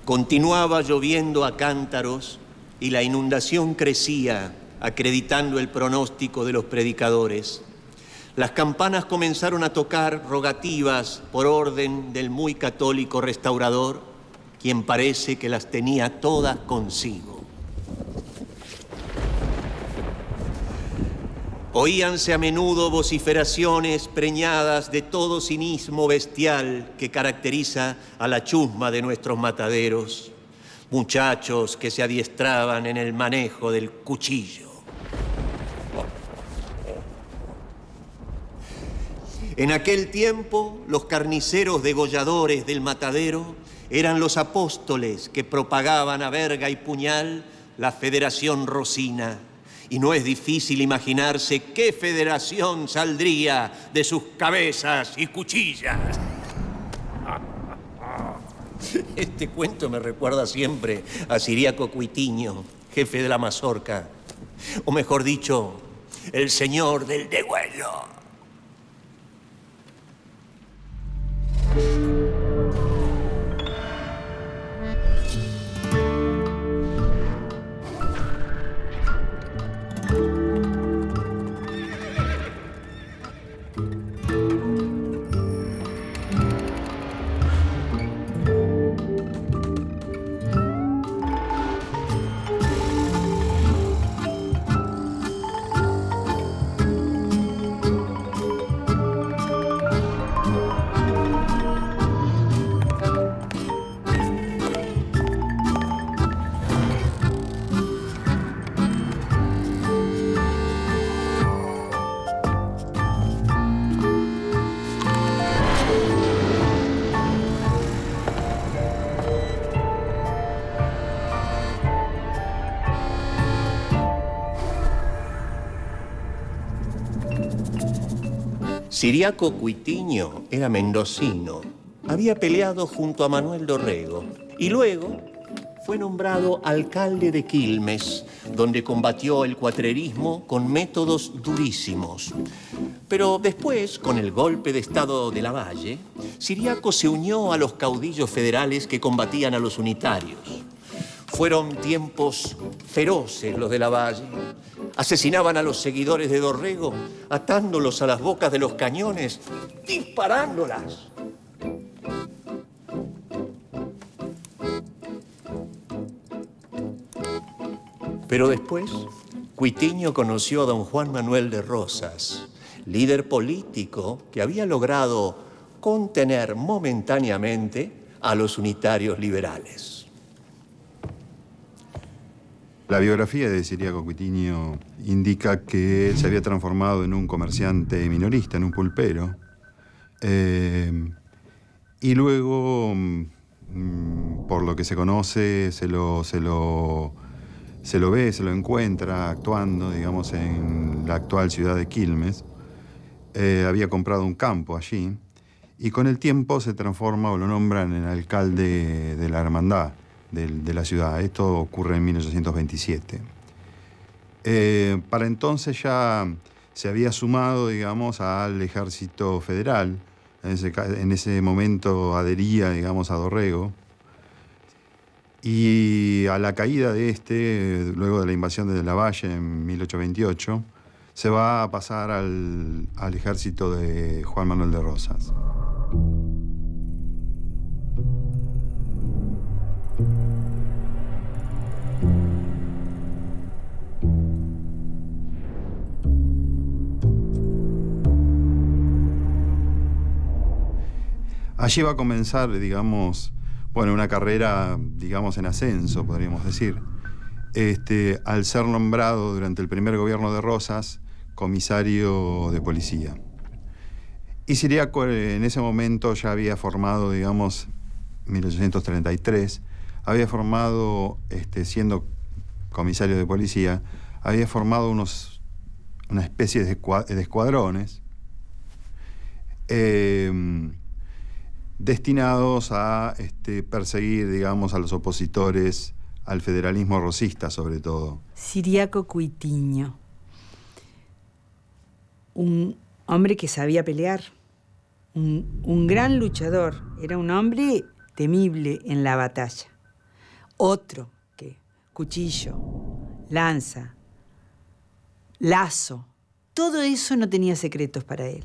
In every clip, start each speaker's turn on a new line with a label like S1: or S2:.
S1: Continuaba lloviendo a cántaros y la inundación crecía, acreditando el pronóstico de los predicadores. Las campanas comenzaron a tocar rogativas por orden del muy católico restaurador, quien parece que las tenía todas consigo. Oíanse a menudo vociferaciones preñadas de todo cinismo bestial que caracteriza a la chusma de nuestros mataderos. Muchachos que se adiestraban en el manejo del cuchillo. En aquel tiempo, los carniceros degolladores del matadero eran los apóstoles que propagaban a verga y puñal la Federación Rosina. Y no es difícil imaginarse qué federación saldría de sus cabezas y cuchillas. Este cuento me recuerda siempre a Ciriaco Cuitiño, jefe de la mazorca. O mejor dicho, el señor del degüello. Ciriaco Cuitiño era mendocino. Había peleado junto a Manuel Dorrego y luego fue nombrado alcalde de Quilmes, donde combatió el cuatrerismo con métodos durísimos. Pero después, con el golpe de estado de Lavalle, Ciriaco se unió a los caudillos federales que combatían a los unitarios. Fueron tiempos feroces los de Lavalle. Asesinaban a los seguidores de Dorrego, atándolos a las bocas de los cañones, disparándolas. Pero después, Cuitiño conoció a don Juan Manuel de Rosas, líder político que había logrado contener momentáneamente a los unitarios liberales.
S2: La biografía de Ciriaco Cuitiño indica que se había transformado en un comerciante minorista, en un pulpero. Y luego, por lo que se conoce, se lo ve, se lo encuentra actuando, digamos, en la actual ciudad de Quilmes. Había comprado un campo allí y con el tiempo se transforma o lo nombran en alcalde de la hermandad de la ciudad. Esto ocurre en 1827. Para entonces ya se había sumado, digamos, al ejército federal. En ese momento adhería, digamos, a Dorrego. Y a la caída de luego de la invasión de Lavalle en 1828, se va a pasar al ejército de Juan Manuel de Rosas. Allí va a comenzar, digamos, una carrera, digamos, en ascenso, podríamos decir. Al ser nombrado durante el primer gobierno de Rosas comisario de policía. Y Ciriaco en ese momento ya había formado, digamos, 1833, había formado, siendo comisario de policía, había formado una especie de escuadrones destinados a perseguir, digamos, a los opositores al federalismo rosista, sobre todo.
S3: Ciriaco Cuitiño, un hombre que sabía pelear, un gran luchador, era un hombre temible en la batalla. otro que cuchillo, lanza, lazo. Todo eso no tenía secretos para él.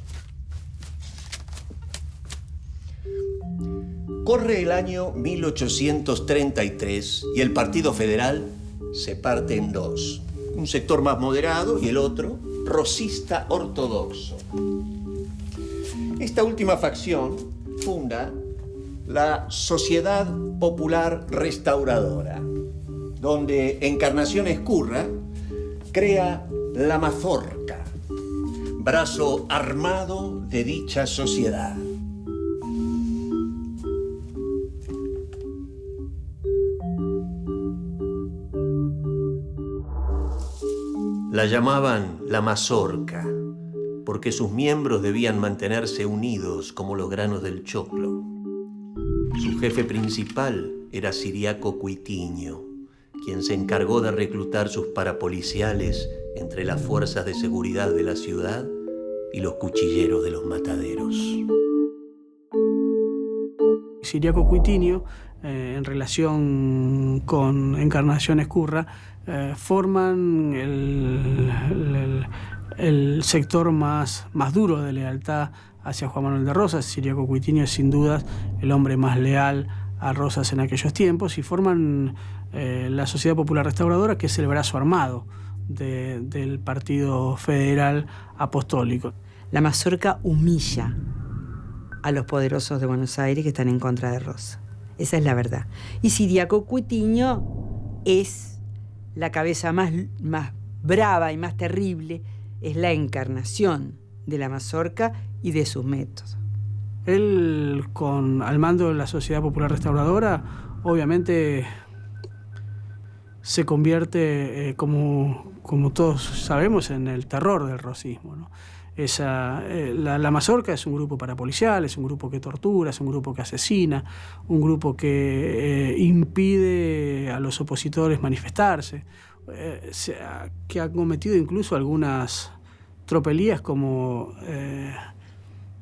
S1: Corre el año 1833 y el Partido Federal se parte en dos. Un sector más moderado y el otro rosista ortodoxo. Esta última facción funda la Sociedad Popular Restauradora, donde Encarnación Ezcurra crea la Mazorca, brazo armado de dicha sociedad. La llamaban la Mazorca, porque sus miembros debían mantenerse unidos como los granos del choclo. Su jefe principal era Ciriaco Cuitiño, quien se encargó de reclutar sus parapoliciales entre las fuerzas de seguridad de la ciudad y los cuchilleros de los mataderos.
S4: Ciriaco Cuitiño, en relación con Encarnación Ezcurra, forman el sector más duro de lealtad hacia Juan Manuel de Rosas. Ciriaco Cuitiño es sin dudas el hombre más leal a Rosas en aquellos tiempos, y forman la Sociedad Popular Restauradora, que es el brazo armado del Partido Federal Apostólico.
S3: La Mazorca humilla a los poderosos de Buenos Aires que están en contra de Rosas. Esa es la verdad. Y Ciriaco Cuitiño es la cabeza más brava y más terrible, es la encarnación de la Mazorca y de sus métodos.
S4: Él, al mando de la Sociedad Popular Restauradora, obviamente se convierte, como todos sabemos, en el terror del rosismo, ¿no? La Mazorca es un grupo parapolicial, es un grupo que tortura, es un grupo que asesina, un grupo que impide a los opositores manifestarse, que ha cometido incluso algunas tropelías como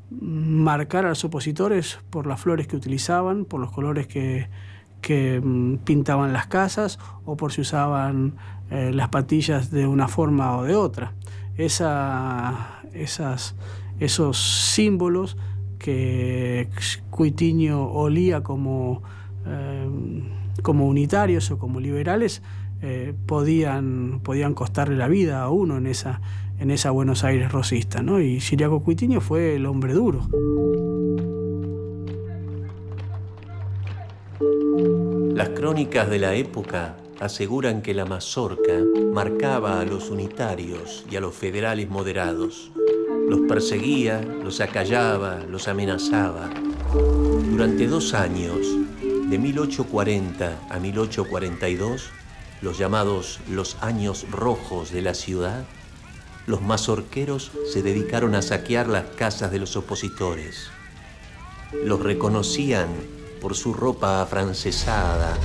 S4: marcar a los opositores por las flores que utilizaban, por los colores que pintaban las casas, o por si usaban las patillas de una forma o de otra. Esos símbolos que Cuitiño olía como unitarios o como liberales podían costarle la vida a uno en esa Buenos Aires rosista, ¿no? Y Ciriaco Cuitiño fue el hombre duro.
S1: Las crónicas de la época aseguran que la Mazorca marcaba a los unitarios y a los federales moderados. Los perseguía, los acallaba, los amenazaba. Durante 2 años, de 1840 a 1842, los llamados los años rojos de la ciudad, los mazorqueros se dedicaron a saquear las casas de los opositores. Los reconocían por su ropa afrancesada,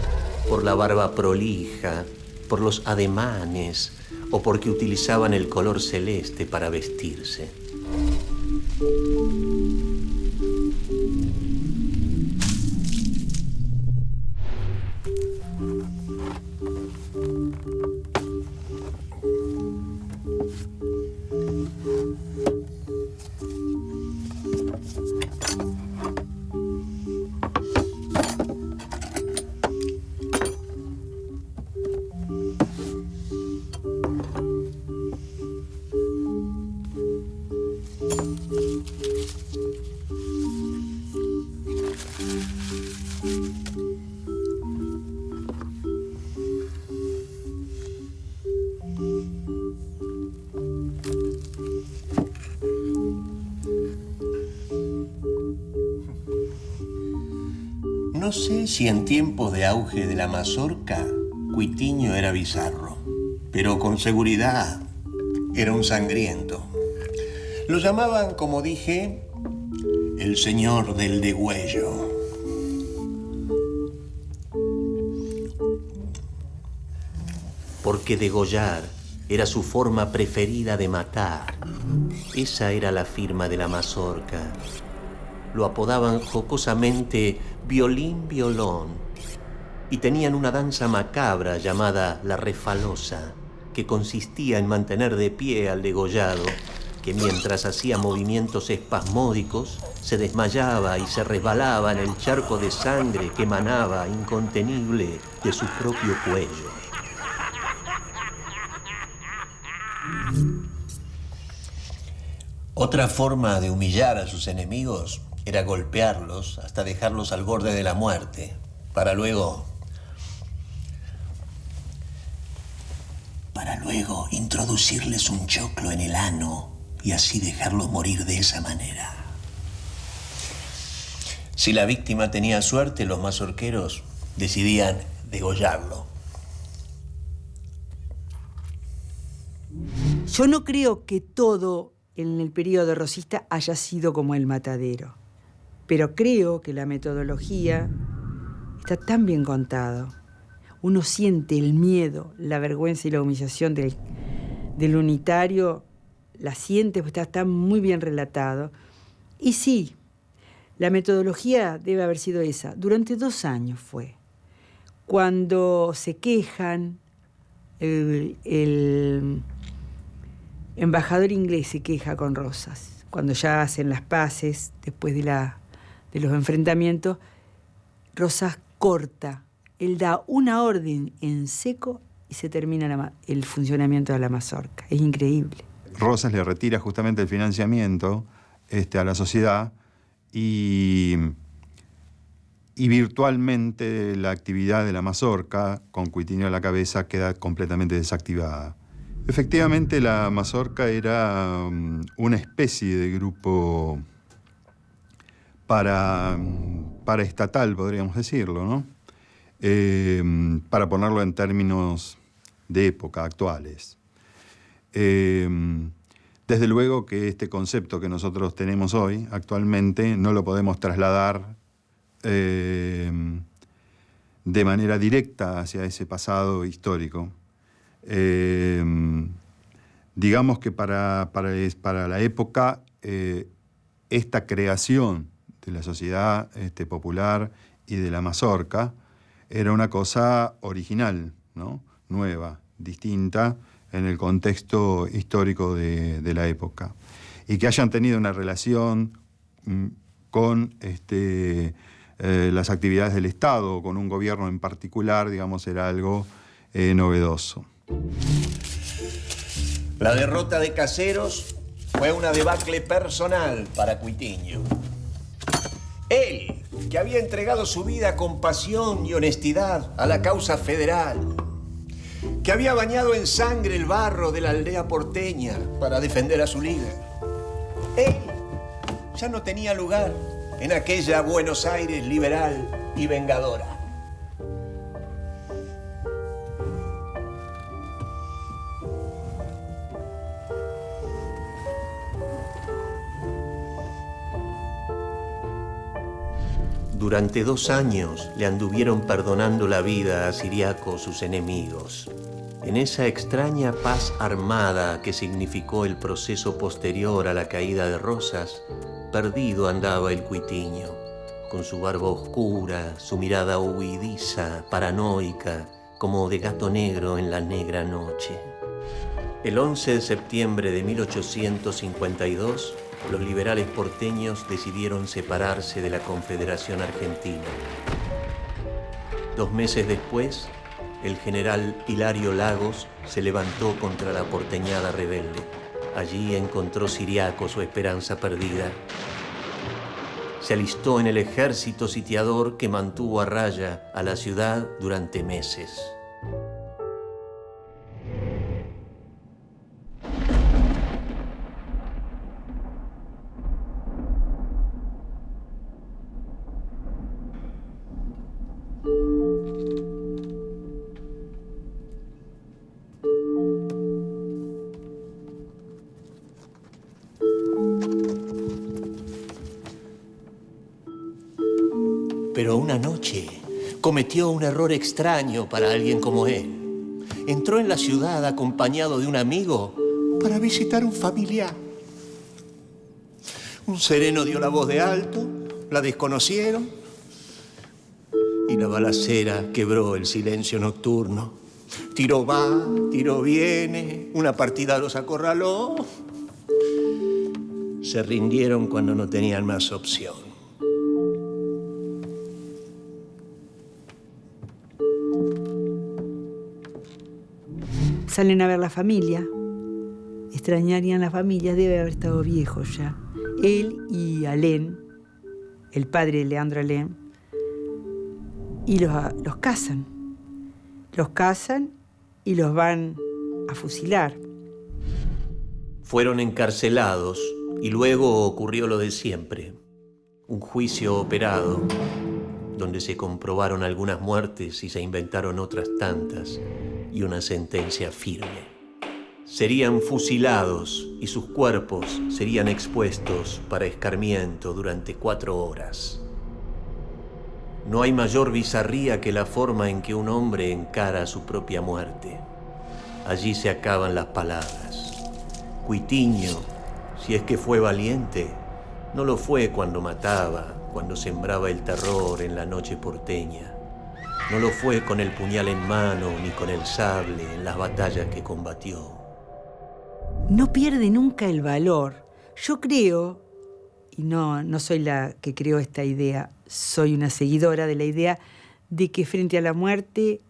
S1: por la barba prolija, por los ademanes o porque utilizaban el color celeste para vestirse. No sé si en tiempos de auge de la Mazorca, Cuitiño era bizarro, pero con seguridad era un sangriento. Lo llamaban, como dije, el señor del degüello. Porque degollar era su forma preferida de matar. Esa era la firma de la Mazorca. Lo apodaban jocosamente Violín Violón, y tenían una danza macabra llamada la refalosa, que consistía en mantener de pie al degollado, que mientras hacía movimientos espasmódicos se desmayaba y se resbalaba en el charco de sangre que emanaba incontenible de su propio cuello. Otra forma de humillar a sus enemigos era golpearlos hasta dejarlos al borde de la muerte, para luego introducirles un choclo en el ano y así dejarlos morir de esa manera. Si la víctima tenía suerte, los mazorqueros decidían degollarlo.
S3: Yo no creo que todo en el periodo rosista haya sido como el matadero, pero creo que la metodología está tan bien contado. Uno siente el miedo, la vergüenza y la humillación del unitario, la siente, pues está muy bien relatado. Y sí, la metodología debe haber sido esa. Durante 2 años fue. Cuando se quejan, el embajador inglés se queja con Rosas. Cuando ya hacen las paces, después de los enfrentamientos, Rosas corta. Él da una orden en seco y se termina el funcionamiento de la mazorca. Es increíble.
S2: Rosas le retira justamente el financiamiento a la sociedad y virtualmente la actividad de la mazorca, con Cuitiño a la cabeza, queda completamente desactivada. Efectivamente, la mazorca era una especie de grupo paraestatal, podríamos decirlo, ¿no? Para ponerlo en términos de época, actuales. Desde luego que este concepto que nosotros tenemos hoy, actualmente, no lo podemos trasladar de manera directa hacia ese pasado histórico. Digamos que para la época, esta creación de la sociedad popular y de la mazorca era una cosa original, ¿no? Nueva, distinta en el contexto histórico de la época. Y que hayan tenido una relación con las actividades del Estado o con un gobierno en particular, digamos, era algo novedoso.
S1: La derrota de Caseros fue una debacle personal para Cuitiño. Él, que había entregado su vida con pasión y honestidad a la causa federal, que había bañado en sangre el barro de la aldea porteña para defender a su líder. Él ya no tenía lugar en aquella Buenos Aires liberal y vengadora. Durante 2 años le anduvieron perdonando la vida a Ciriaco sus enemigos. En esa extraña paz armada que significó el proceso posterior a la caída de Rosas, perdido andaba el Cuitiño, con su barba oscura, su mirada huidiza, paranoica, como de gato negro en la negra noche. El 11 de septiembre de 1852, los liberales porteños decidieron separarse de la Confederación Argentina. 2 meses después, el general Hilario Lagos se levantó contra la porteñada rebelde. Allí encontró Ciriaco su esperanza perdida. Se alistó en el ejército sitiador que mantuvo a raya a la ciudad durante meses. Pero una noche cometió un error extraño para alguien como él. Entró en la ciudad acompañado de un amigo para visitar un familiar. Un sereno dio la voz de alto, la desconocieron y y la balacera quebró el silencio nocturno. Tiro va, tiro viene, una partida los acorraló. Se rindieron cuando no tenían más opción.
S3: Salen a ver la familia. Extrañarían la familia, debe haber estado viejo ya. Él y Alén, el padre de Leandro Alén, y los casan. Los casan y los van a fusilar.
S1: Fueron encarcelados y luego ocurrió lo de siempre. Un juicio operado, donde se comprobaron algunas muertes y se inventaron otras tantas, y una sentencia firme. Serían fusilados y sus cuerpos serían expuestos para escarmiento durante 4 horas. No hay mayor bizarría que la forma en que un hombre encara su propia muerte. Allí se acaban las palabras. Cuitiño, si es que fue valiente, no lo fue cuando mataba, cuando sembraba el terror en la noche porteña. No lo fue con el puñal en mano ni con el sable en las batallas que combatió.
S3: No pierde nunca el valor. Yo creo, y no soy la que creó esta idea, soy una seguidora de la idea de que frente a la muerte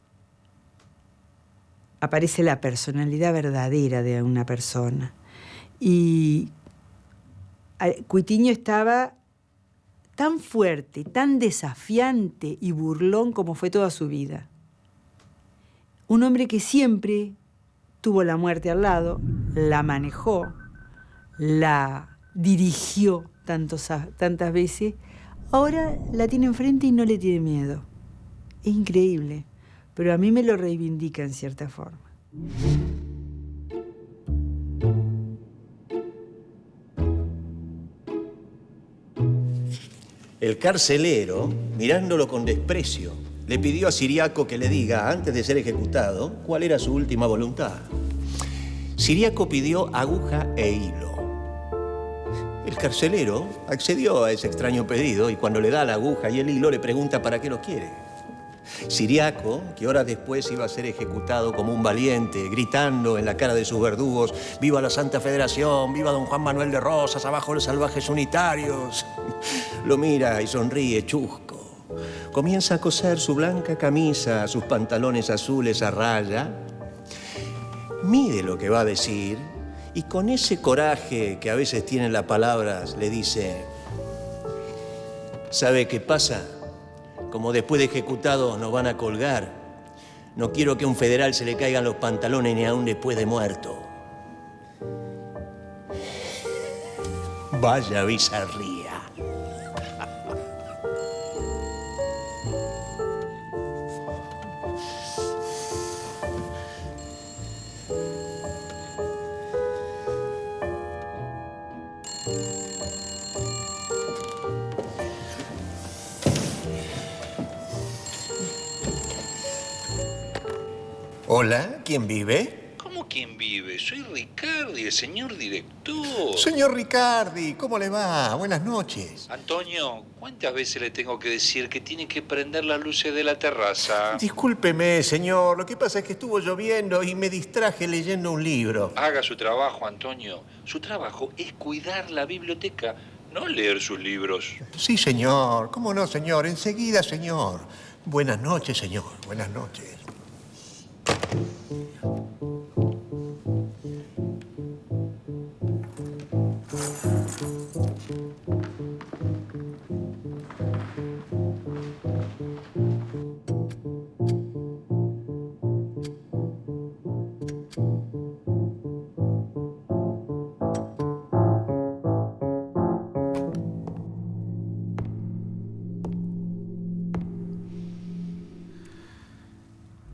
S3: aparece la personalidad verdadera de una persona. Y Cuitiño estaba tan fuerte, tan desafiante y burlón como fue toda su vida. Un hombre que siempre tuvo la muerte al lado, la manejó, la dirigió tantas veces, ahora la tiene enfrente y no le tiene miedo. Es increíble, pero a mí me lo reivindica en cierta forma.
S1: El carcelero, mirándolo con desprecio, le pidió a Siriaco que le diga, antes de ser ejecutado, cuál era su última voluntad. Siriaco pidió aguja e hilo. El carcelero accedió a ese extraño pedido y cuando le da la aguja y el hilo le pregunta para qué lo quiere. Siriaco, que horas después iba a ser ejecutado como un valiente, gritando en la cara de sus verdugos: ¡Viva la Santa Federación! ¡Viva don Juan Manuel de Rosas! ¡Abajo los salvajes unitarios! Lo mira y sonríe chusco. Comienza a coser su blanca camisa, sus pantalones azules a raya. Mide lo que va a decir y con ese coraje que a veces tienen las palabras le dice: ¿sabe qué pasa? Como después de ejecutado nos van a colgar, no quiero que a un federal se le caigan los pantalones ni aún después de muerto. Vaya bizarría. Hola, ¿quién vive?
S5: ¿Cómo quién vive? Soy Ricardi, el señor director.
S1: Señor Ricardi, ¿cómo le va? Buenas noches.
S5: Antonio, ¿cuántas veces le tengo que decir que tiene que prender las luces de la terraza?
S1: Discúlpeme, señor. Lo que pasa es que estuvo lloviendo y me distraje leyendo un libro.
S5: Haga su trabajo, Antonio. Su trabajo es cuidar la biblioteca, no leer sus libros.
S1: Sí, señor. ¿Cómo no, señor? Enseguida, señor. Buenas noches, señor. Buenas noches.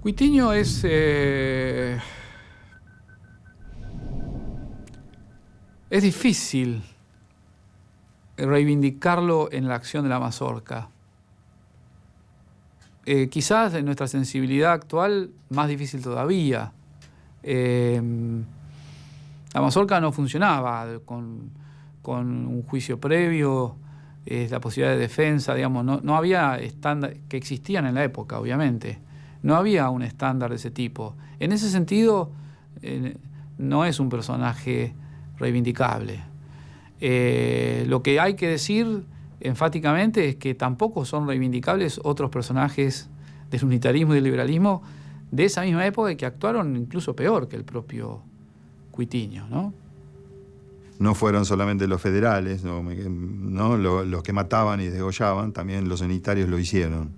S6: Cuitiño es difícil reivindicarlo en la acción de la mazorca. Quizás en nuestra sensibilidad actual, más difícil todavía. La mazorca no funcionaba con un juicio previo la posibilidad de defensa, digamos, no había estándar que existían en la época, obviamente. No había un estándar de ese tipo. En ese sentido, no es un personaje reivindicable. Lo que hay que decir enfáticamente es que tampoco son reivindicables otros personajes del unitarismo y del liberalismo de esa misma época y que actuaron incluso peor que el propio Cuitiño, ¿no?
S2: No fueron solamente los federales, ¿no? Los que mataban y degollaban, también los unitarios lo hicieron.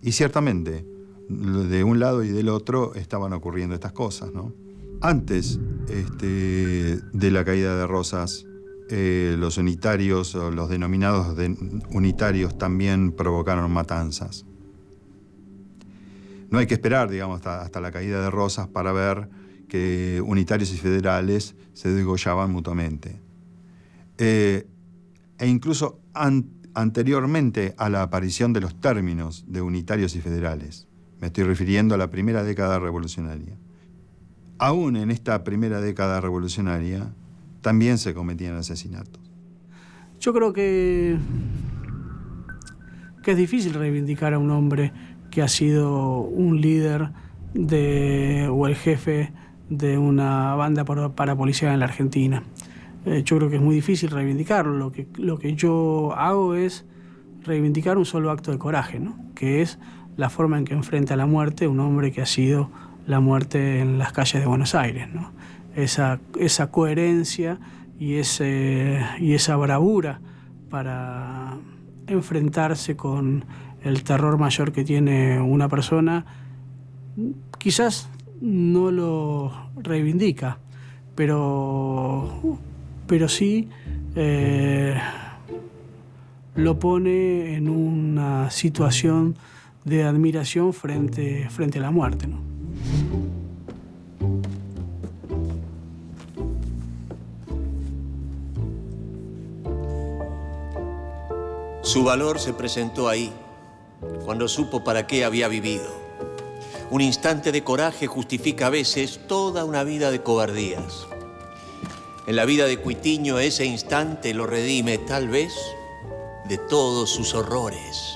S2: Y ciertamente, de un lado y del otro estaban ocurriendo estas cosas, ¿no? Antes de la caída de Rosas, los unitarios, o los denominados unitarios, también provocaron matanzas. No hay que esperar, digamos, hasta la caída de Rosas para ver que unitarios y federales se degollaban mutuamente. E incluso anteriormente a la aparición de los términos de unitarios y federales. Me estoy refiriendo a la primera década revolucionaria. Aún en esta primera década revolucionaria también se cometían asesinatos.
S4: Yo creo que es difícil reivindicar a un hombre que ha sido un líder o el jefe de una banda parapolicial en la Argentina. Yo creo que es muy difícil reivindicarlo. Lo que yo hago es reivindicar un solo acto de coraje, ¿no? Que es la forma en que enfrenta la muerte un hombre que ha sido la muerte en las calles de Buenos Aires, ¿no? Esa coherencia y esa bravura para enfrentarse con el terror mayor que tiene una persona, quizás no lo reivindica, pero sí lo pone en una situación de admiración frente a la muerte, ¿no?
S1: Su valor se presentó ahí, cuando supo para qué había vivido. Un instante de coraje justifica a veces toda una vida de cobardías. En la vida de Cuitiño ese instante lo redime, tal vez, de todos sus horrores.